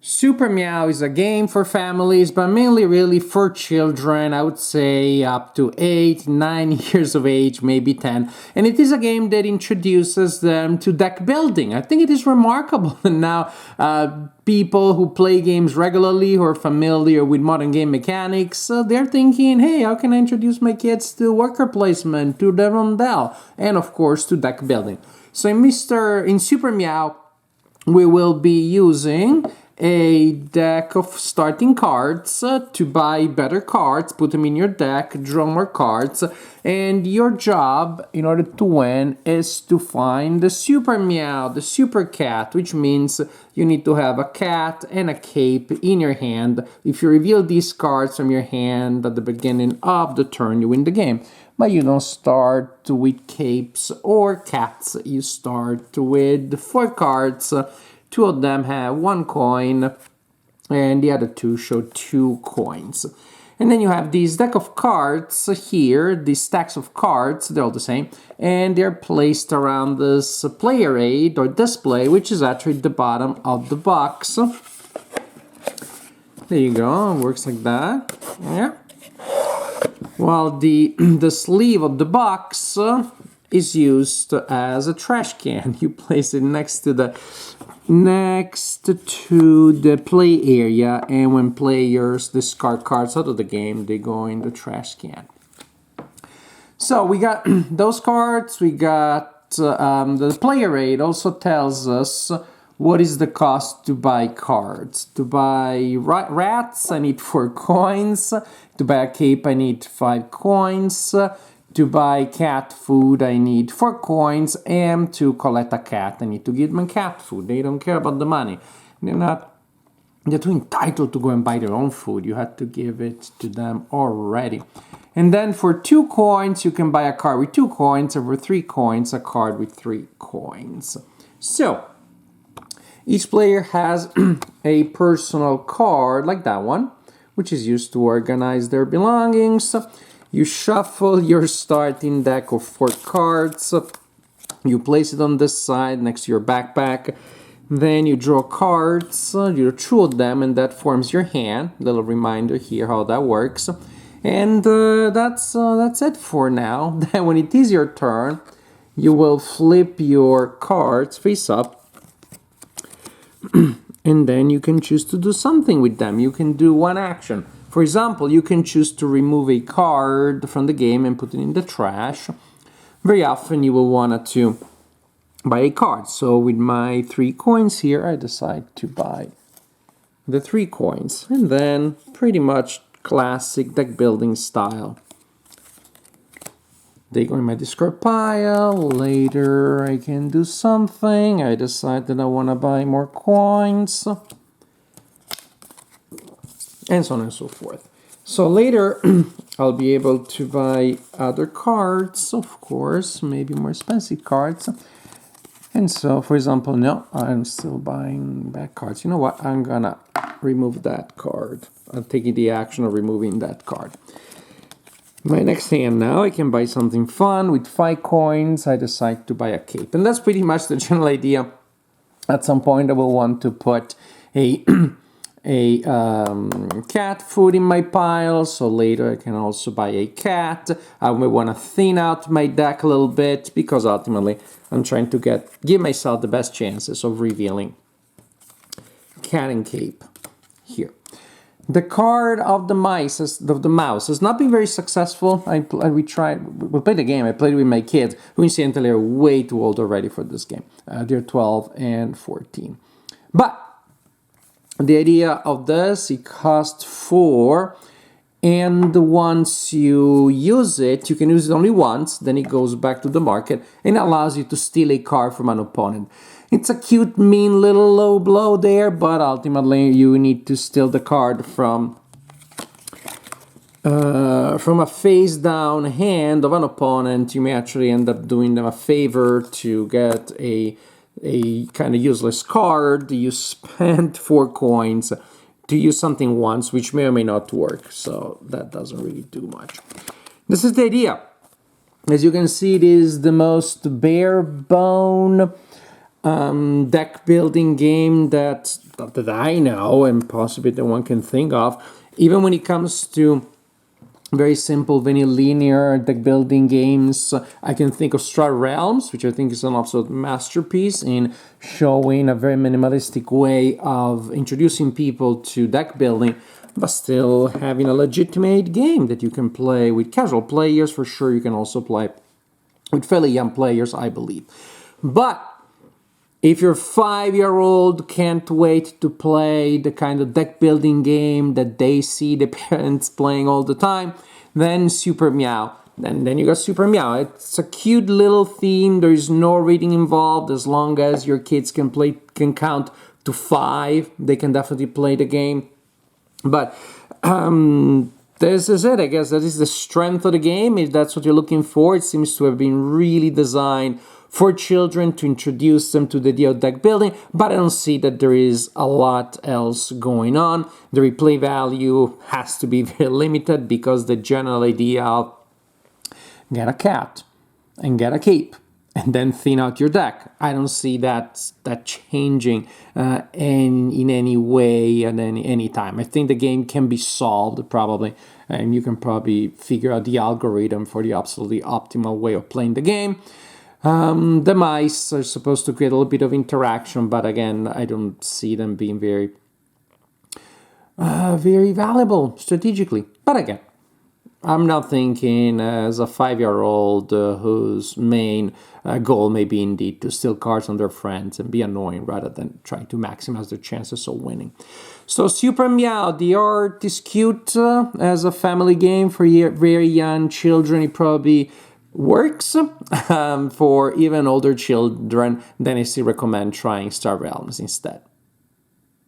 Super Meow is a game for families, but mainly really for children, I would say up to 8, 9 years of age, maybe 10. And it is a game that introduces them to deck building. I think it is remarkable that now people who play games regularly, who are familiar with modern game mechanics, they're thinking, hey, how can I introduce my kids to worker placement, to the rondel, and of course to deck building. So in Super Meow, we will be using a deck of starting cards to buy better cards, put them in your deck, draw more cards, and your job in order to win is to find the Super Meow, the Super Cat, which means you need to have a cat and a cape in your hand. If you reveal these cards from your hand at the beginning of the turn, you win the game. But you don't start with capes or cats, you start with 4 cards. 2 of them have 1 coin, and the other 2 show 2 coins. And then you have these deck of cards here, these stacks of cards, they're all the same, and they're placed around this player aid or display, which is actually the bottom of the box. There you go, it works like that. Yeah. While the sleeve of the box is used as a trash can. You place it next to the play area, and when players discard cards out of the game, they go in the trash can. So we got those cards, we got the player aid also tells us what is the cost to buy cards. To buy rats, I need 4 coins. To buy a cape, I need 5 coins. To buy cat food, I need 4 coins, and to collect a cat, I need to give them cat food. They don't care about the money. They're too entitled to go and buy their own food. You have to give it to them already. And then for 2 coins, you can buy a card with 2 coins, and for 3 coins, a card with 3 coins. So, each player has a personal card, like that one, which is used to organize their belongings. You shuffle your starting deck of 4 cards. You place it on this side next to your backpack. Then you draw cards. You draw them, and that forms your hand. Little reminder here how that works. And that's it for now. Then when it is your turn, you will flip your cards face up. And then you can choose to do something with them. You can do one action. For example, you can choose to remove a card from the game and put it in the trash. Very often you will want to buy a card. So with my 3 coins here, I decide to buy the 3 coins. And then pretty much classic deck building style. They go in my discard pile. Later I can do something. I decide that I want to buy more coins. And so on and so forth. So later I'll be able to buy other cards, of course, maybe more expensive cards. And so, for example, no, I'm still buying back cards. You know what? I'm gonna remove that card. I'm taking the action of removing that card. My next hand now, I can buy something fun with 5 coins. I decide to buy a cape. And that's pretty much the general idea. At some point I will want to put a cat food in my pile, so later I can also buy a cat. I may want to thin out my deck a little bit, because ultimately I'm trying to give myself the best chances of revealing cat and cape here. The card of the mouse has not been very successful. We played the game, I played it with my kids, who incidentally are way too old already for this game. They're 12 and 14. But the idea of this, it costs 4, and once you use it, you can use it only once, then it goes back to the market, and allows you to steal a card from an opponent. It's a cute, mean little low blow there, but ultimately you need to steal the card from a face-down hand of an opponent. You may actually end up doing them a favor to get a kind of useless card. You spent 4 coins to use something once, which may or may not work, so that doesn't really do much. This is the idea. As you can see, it is the most bare bone deck building game that I know and possibly that one can think of. Even when it comes to very simple, very linear deck building games, I can think of Star Realms, which I think is an absolute masterpiece in showing a very minimalistic way of introducing people to deck building, but still having a legitimate game that you can play with casual players. For sure, you can also play with fairly young players, I believe. But if your 5-year-old can't wait to play the kind of deck building game that they see the parents playing all the time, then Super Meow. Then you got Super Meow. It's a cute little theme. There is no reading involved. As long as your kids can count to 5, they can definitely play the game. But this is it. I guess that is the strength of the game. If that's what you're looking for, it seems to have been really designed for children to introduce them to the idea of deck building, but I don't see that there is a lot else going on. The replay value has to be very limited because the general idea of get a cat and get a cape and then thin out your deck, I don't see that changing in any way at any time. I think the game can be solved probably, and you can probably figure out the algorithm for the absolutely optimal way of playing the game. The mice are supposed to create a little bit of interaction, but again, I don't see them being very valuable strategically. But again, I'm not thinking as a 5-year-old whose main goal may be indeed to steal cards on their friends and be annoying rather than trying to maximize their chances of winning. So Super Meow, the art is cute as a family game for very young children. It probably works for even older children. Then I still recommend trying Star Realms instead.